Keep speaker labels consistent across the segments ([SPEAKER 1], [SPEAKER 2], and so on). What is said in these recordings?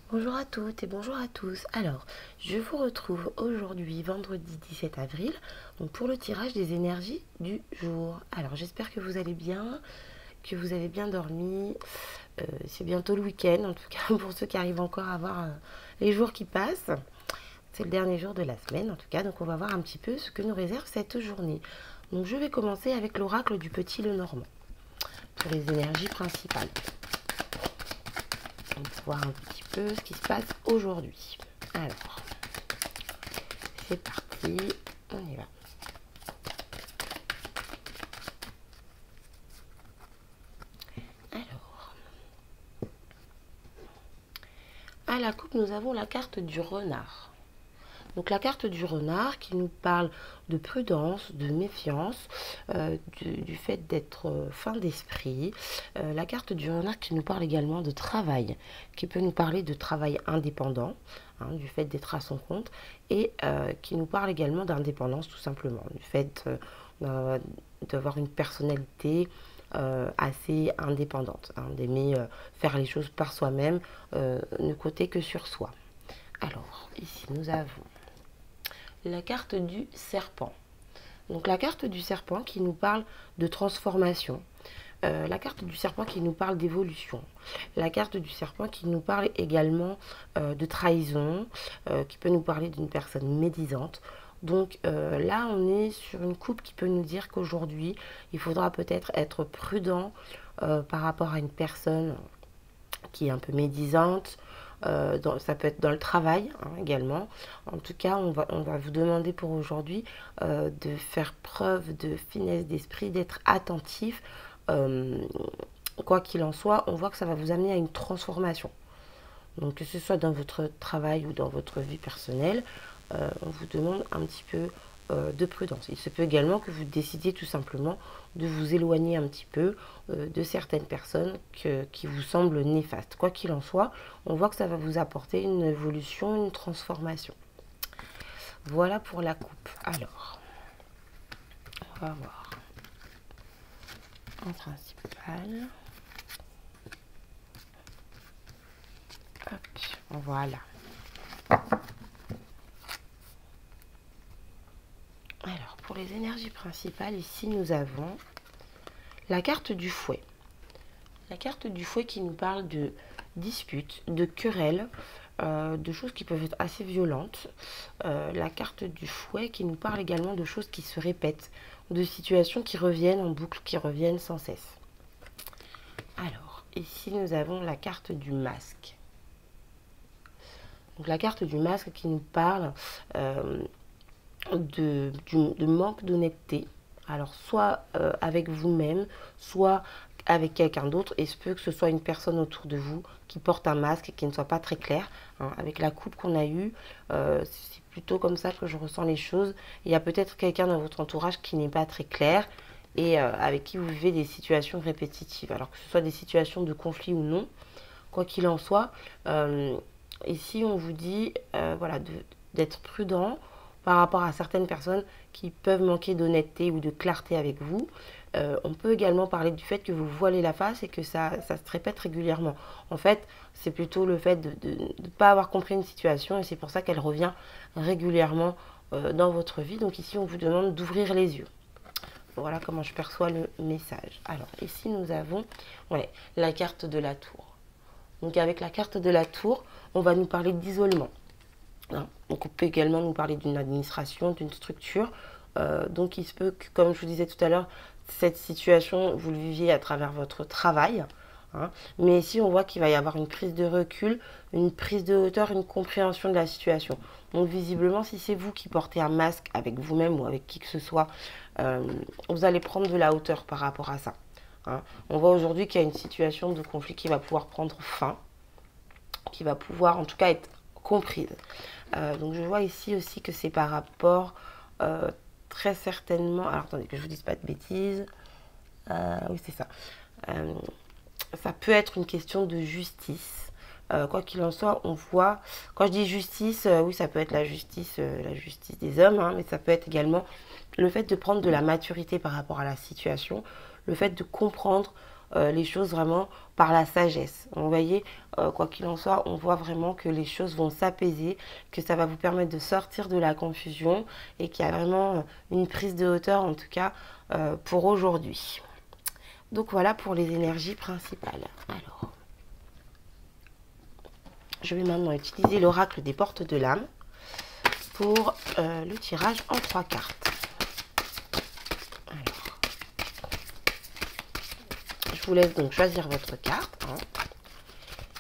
[SPEAKER 1] Bonjour à toutes et bonjour à tous. Alors, je vous retrouve aujourd'hui, vendredi 17 avril, donc pour le tirage des énergies du jour. Alors, j'espère que vous allez bien, que vous avez bien dormi. C'est bientôt le week-end, en tout cas pour ceux qui arrivent encore à voir les jours qui passent. C'est le dernier jour de la semaine, en tout cas, donc on va voir un petit peu ce que nous réserve cette journée. Donc, je vais commencer avec l'oracle du Petit Lenormand pour les énergies principales. On va voir un petit peu ce qui se passe aujourd'hui. Alors, c'est parti, on y va. Alors, à la coupe, nous avons la carte du renard. Donc la carte du renard qui nous parle de prudence, de méfiance, du fait d'être fin d'esprit. La carte du renard qui nous parle également de travail, qui peut nous parler de travail indépendant, hein, du fait d'être à son compte, et qui nous parle également d'indépendance tout simplement, du fait d'avoir une personnalité assez indépendante, hein, d'aimer faire les choses par soi-même, ne compter que sur soi. Alors, ici nous avons la carte du serpent. Donc la carte du serpent qui nous parle de transformation. La carte du serpent qui nous parle d'évolution. La carte du serpent qui nous parle également de trahison, qui peut nous parler d'une personne médisante. Donc là, on est sur une coupe qui peut nous dire qu'aujourd'hui, il faudra peut-être être prudent par rapport à une personne qui est un peu médisante. Ça peut être dans le travail, hein, également. En tout cas, on va vous demander pour aujourd'hui de faire preuve de finesse d'esprit, d'être attentif. Quoi qu'il en soit, on voit que ça va vous amener à une transformation. Donc que ce soit dans votre travail ou dans votre vie personnelle, on vous demande un petit peu de prudence. Il se peut également que vous décidiez tout simplement de vous éloigner un petit peu de certaines personnes qui vous semblent néfastes. Quoi qu'il en soit, on voit que ça va vous apporter une évolution, une transformation. Voilà pour la coupe. Alors, on va voir en principal. Hop, voilà. Alors, pour les énergies principales, ici, nous avons la carte du fouet. La carte du fouet qui nous parle de disputes, de querelles, de choses qui peuvent être assez violentes. La carte du fouet qui nous parle également de choses qui se répètent, de situations qui reviennent en boucle, qui reviennent sans cesse. Alors, ici, nous avons la carte du masque. Donc, la carte du masque qui nous parle de manque d'honnêteté. Alors, soit avec vous-même, soit avec quelqu'un d'autre. Et il se peut que ce soit une personne autour de vous qui porte un masque et qui ne soit pas très clair. Hein. Avec la coupe qu'on a eue, c'est plutôt comme ça que je ressens les choses. Il y a peut-être quelqu'un dans votre entourage qui n'est pas très clair et avec qui vous vivez des situations répétitives. Alors que ce soit des situations de conflit ou non, quoi qu'il en soit, ici on vous dit voilà, d'être prudent par rapport à certaines personnes qui peuvent manquer d'honnêteté ou de clarté avec vous. On peut également parler du fait que vous voilez la face et que ça se répète régulièrement. En fait, c'est plutôt le fait de ne pas avoir compris une situation et c'est pour ça qu'elle revient régulièrement dans votre vie. Donc ici, on vous demande d'ouvrir les yeux. Voilà comment je perçois le message. Alors ici, nous avons la carte de la tour. Donc avec la carte de la tour, on va nous parler d'isolement. Donc on peut également nous parler d'une administration, d'une structure. Donc il se peut que, comme je vous disais tout à l'heure, cette situation, vous le viviez à travers votre travail. Hein. Mais ici, on voit qu'il va y avoir une prise de recul, une prise de hauteur, une compréhension de la situation. Donc visiblement, si c'est vous qui portez un masque avec vous-même ou avec qui que ce soit, vous allez prendre de la hauteur par rapport à ça. Hein. On voit aujourd'hui qu'il y a une situation de conflit qui va pouvoir prendre fin, qui va pouvoir en tout cas être comprise. Donc je vois ici aussi que c'est par rapport très certainement, alors attendez que je vous dise pas de bêtises, oui c'est ça, ça peut être une question de justice. Quoi qu'il en soit, on voit, quand je dis justice, oui ça peut être la justice des hommes, hein, mais ça peut être également le fait de prendre de la maturité par rapport à la situation, le fait de comprendre les choses vraiment par la sagesse. Vous voyez, quoi qu'il en soit, on voit vraiment que les choses vont s'apaiser, que ça va vous permettre de sortir de la confusion et qu'il y a vraiment une prise de hauteur, en tout cas, pour aujourd'hui. Donc voilà pour les énergies principales. Alors, je vais maintenant utiliser l'oracle des portes de l'âme pour le tirage en 3 cartes. Alors, je vous laisse donc choisir votre carte. Hein.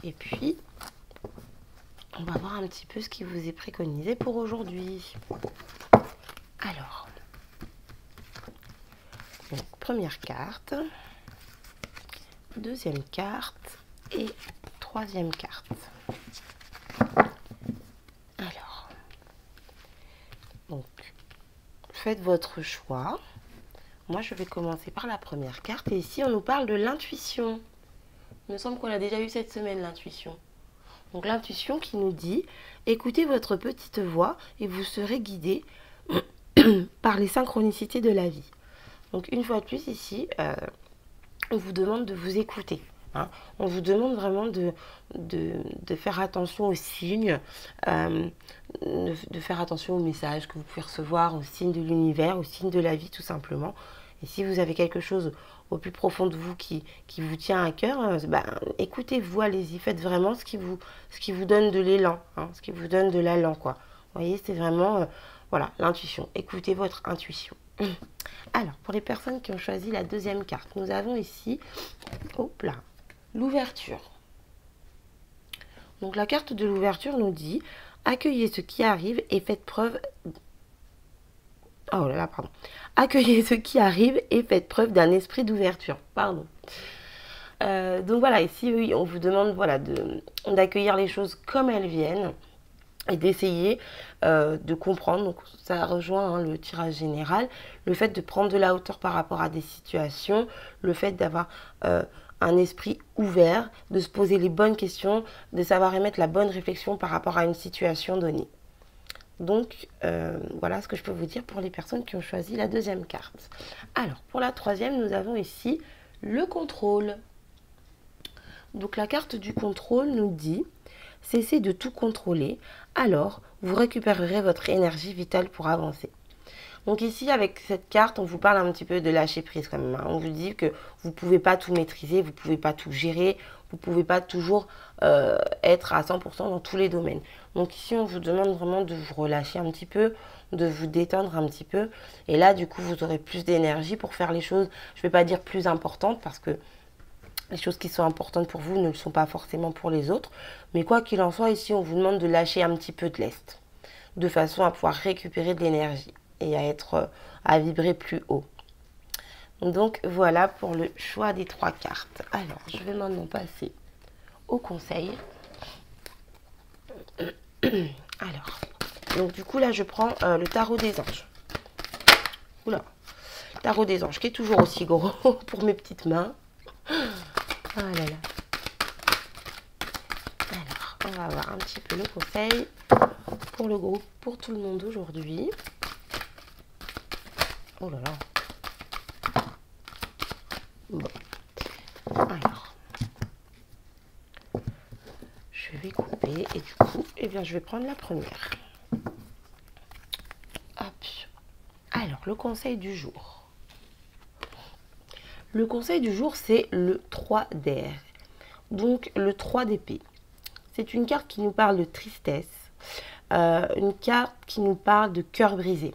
[SPEAKER 1] Et puis, on va voir un petit peu ce qui vous est préconisé pour aujourd'hui. Alors, donc, première carte, deuxième carte et troisième carte. Alors, donc, faites votre choix. Moi, je vais commencer par la première carte. Et ici, on nous parle de l'intuition. Il me semble qu'on l'a déjà eu cette semaine, l'intuition. Donc, l'intuition qui nous dit, écoutez votre petite voix et vous serez guidé par les synchronicités de la vie. Donc, une fois de plus, ici, on vous demande de vous écouter. Hein. On vous demande vraiment de faire attention aux signes, de faire attention aux messages que vous pouvez recevoir, aux signes de l'univers, aux signes de la vie tout simplement. Et si vous avez quelque chose au plus profond de vous qui vous tient à cœur, écoutez-vous, allez-y, faites vraiment ce qui vous donne de l'élan, hein, ce qui vous donne de l'allant, quoi. Vous voyez, c'est vraiment, voilà, l'intuition. Écoutez votre intuition. Alors, pour les personnes qui ont choisi la deuxième carte, nous avons ici, hop là, l'ouverture. Donc la carte de l'ouverture nous dit, accueillez ce qui arrive et faites preuve... Oh là là, pardon. Accueillez ce qui arrive et faites preuve d'un esprit d'ouverture. Pardon. Donc voilà, ici, oui, on vous demande voilà, d'accueillir les choses comme elles viennent et d'essayer de comprendre. Donc ça rejoint le tirage général, le fait de prendre de la hauteur par rapport à des situations, le fait d'avoir un esprit ouvert, de se poser les bonnes questions, de savoir émettre la bonne réflexion par rapport à une situation donnée. Donc voilà ce que je peux vous dire pour les personnes qui ont choisi la deuxième carte. Alors pour la troisième, nous avons ici le contrôle. Donc la carte du contrôle nous dit cessez de tout contrôler, alors vous récupérerez votre énergie vitale pour avancer. Donc ici, avec cette carte, on vous parle un petit peu de lâcher prise quand même. Hein. On vous dit que vous ne pouvez pas tout maîtriser, vous ne pouvez pas tout gérer, vous ne pouvez pas toujours être à 100% dans tous les domaines. Donc ici, on vous demande vraiment de vous relâcher un petit peu, de vous détendre un petit peu. Et là, du coup, vous aurez plus d'énergie pour faire les choses, je ne vais pas dire plus importantes, parce que les choses qui sont importantes pour vous ne le sont pas forcément pour les autres. Mais quoi qu'il en soit, ici, on vous demande de lâcher un petit peu de lest, de façon à pouvoir récupérer de l'énergie et à vibrer plus haut. Donc voilà pour le choix des 3 cartes. Alors, je vais maintenant passer au conseil. Alors, donc du coup là, je prends le tarot des anges. Oula, tarot des anges qui est toujours aussi gros pour mes petites mains. Ah là là. Alors, on va voir un petit peu le conseil pour le groupe, pour tout le monde aujourd'hui. Oh là là. Bon. Alors. Je vais couper et du coup, eh bien, je vais prendre la première. Hop. Alors, le conseil du jour. Le conseil du jour, c'est le 3 d'air. Donc, le 3 d'épée. C'est une carte qui nous parle de tristesse. Une carte qui nous parle de cœur brisé.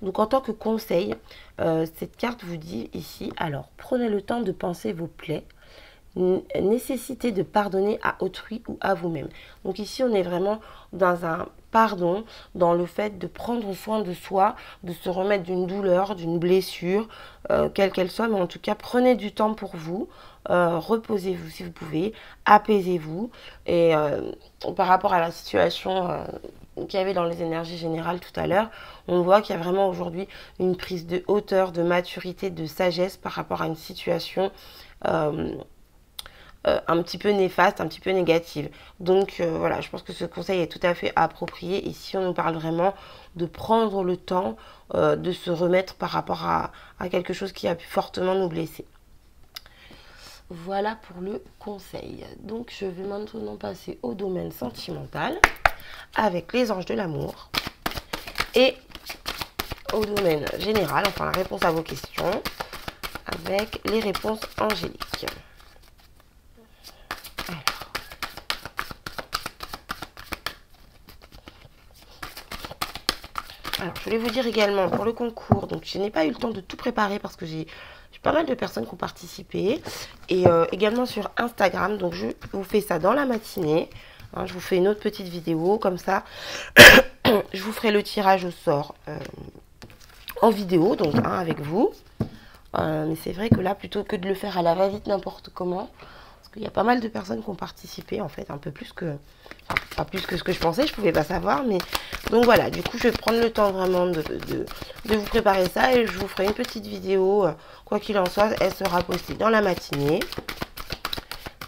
[SPEAKER 1] Donc en tant que conseil, cette carte vous dit ici, alors prenez le temps de penser vos plaies, nécessité de pardonner à autrui ou à vous-même. Donc ici on est vraiment dans un pardon, dans le fait de prendre soin de soi, de se remettre d'une douleur, d'une blessure, quelle qu'elle soit, mais en tout cas prenez du temps pour vous, reposez-vous si vous pouvez, apaisez-vous et par rapport à la situation qu'il y avait dans les énergies générales tout à l'heure, on voit qu'il y a vraiment aujourd'hui une prise de hauteur, de maturité, de sagesse par rapport à une situation un petit peu néfaste, un petit peu négative. Donc voilà, je pense que ce conseil est tout à fait approprié. Ici, on nous parle vraiment de prendre le temps de se remettre par rapport à quelque chose qui a pu fortement nous blesser. Voilà pour le conseil. Donc je vais maintenant passer au domaine sentimental avec les anges de l'amour et au domaine général, enfin la réponse à vos questions avec les réponses angéliques. Alors, je voulais vous dire également pour le concours, donc je n'ai pas eu le temps de tout préparer parce que j'ai pas mal de personnes qui ont participé. Et également sur Instagram, donc je vous fais ça dans la matinée. Hein, je vous fais une autre petite vidéo, comme ça, je vous ferai le tirage au sort en vidéo, donc avec vous. Mais c'est vrai que là, plutôt que de le faire à la va-vite n'importe comment, parce qu'il y a pas mal de personnes qui ont participé, en fait, un peu plus que... Enfin, pas plus que ce que je pensais, je pouvais pas savoir, mais... Donc voilà, du coup, je vais prendre le temps vraiment de vous préparer ça et je vous ferai une petite vidéo. Quoi qu'il en soit, elle sera postée dans la matinée.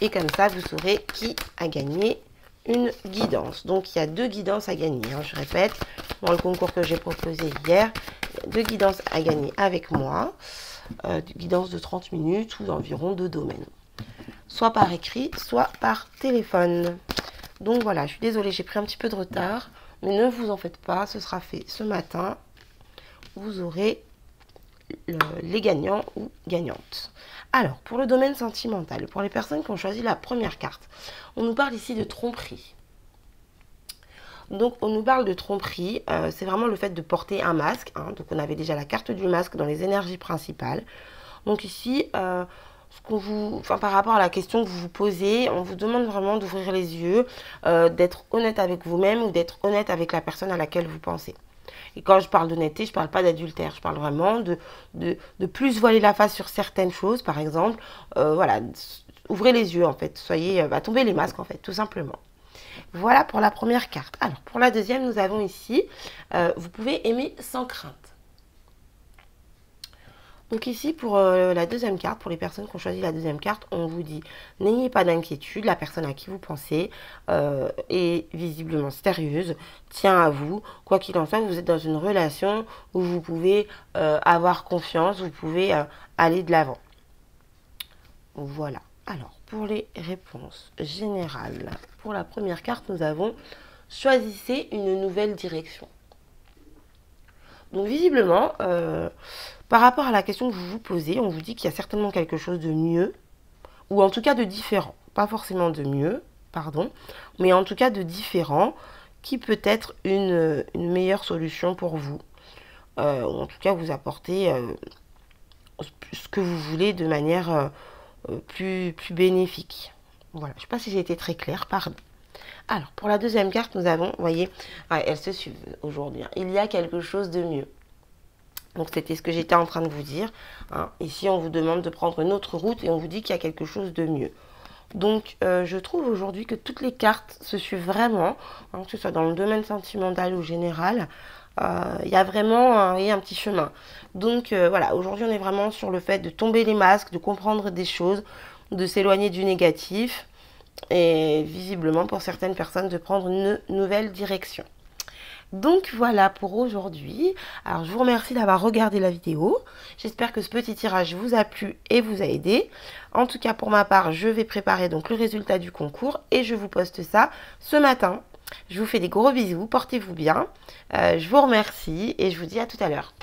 [SPEAKER 1] Et comme ça, vous saurez qui a gagné une guidance. Donc, il y a 2 guidances à gagner, hein, je répète. Dans le concours que j'ai proposé hier, il y a 2 guidances à gagner avec moi. Guidance de 30 minutes ou d'environ 2 domaines. Soit par écrit, soit par téléphone. Donc voilà, je suis désolée, j'ai pris un petit peu de retard. Mais ne vous en faites pas, ce sera fait ce matin. Vous aurez les gagnants ou gagnantes. Alors, pour le domaine sentimental, pour les personnes qui ont choisi la première carte, on nous parle ici de tromperie. Donc, on nous parle de tromperie, c'est vraiment le fait de porter un masque. Hein. Donc, on avait déjà la carte du masque dans les énergies principales. Donc ici, par rapport à la question que vous vous posez, on vous demande vraiment d'ouvrir les yeux, d'être honnête avec vous-même ou d'être honnête avec la personne à laquelle vous pensez. Et quand je parle d'honnêteté, je ne parle pas d'adultère, je parle vraiment de plus voiler la face sur certaines choses, par exemple. Voilà, ouvrez les yeux en fait, soyez, tombez les masques en fait, tout simplement. Voilà pour la première carte. Alors, pour la deuxième, nous avons ici, vous pouvez aimer sans crainte. Donc ici, pour la deuxième carte, pour les personnes qui ont choisi la deuxième carte, on vous dit, n'ayez pas d'inquiétude, la personne à qui vous pensez est visiblement sérieuse, tient à vous. Quoi qu'il en soit, vous êtes dans une relation où vous pouvez avoir confiance, vous pouvez aller de l'avant. Voilà. Alors, pour les réponses générales, pour la première carte, nous avons « Choisissez une nouvelle direction ». Donc visiblement, par rapport à la question que vous vous posez, on vous dit qu'il y a certainement quelque chose de mieux, ou en tout cas de différent. Pas forcément de mieux, pardon, mais en tout cas de différent, qui peut être une meilleure solution pour vous. Ou en tout cas vous apporter ce que vous voulez de manière plus bénéfique. Voilà, je ne sais pas si j'ai été très claire, pardon. Alors, pour la deuxième carte, nous avons, vous voyez, elles se suivent aujourd'hui. Hein. Il y a quelque chose de mieux. Donc, c'était ce que j'étais en train de vous dire. Hein. Ici, on vous demande de prendre une autre route et on vous dit qu'il y a quelque chose de mieux. Donc, je trouve aujourd'hui que toutes les cartes se suivent vraiment, hein, que ce soit dans le domaine sentimental ou général. Il y a vraiment un petit chemin. Donc, voilà, aujourd'hui, on est vraiment sur le fait de tomber les masques, de comprendre des choses, de s'éloigner du négatif. Et visiblement pour certaines personnes de prendre une nouvelle direction. Donc voilà pour aujourd'hui. Alors je vous remercie d'avoir regardé la vidéo. J'espère que ce petit tirage vous a plu et vous a aidé. En tout cas pour ma part, je vais préparer donc le résultat du concours et je vous poste ça ce matin. Je vous fais des gros bisous, portez-vous bien. Je vous remercie et je vous dis à tout à l'heure.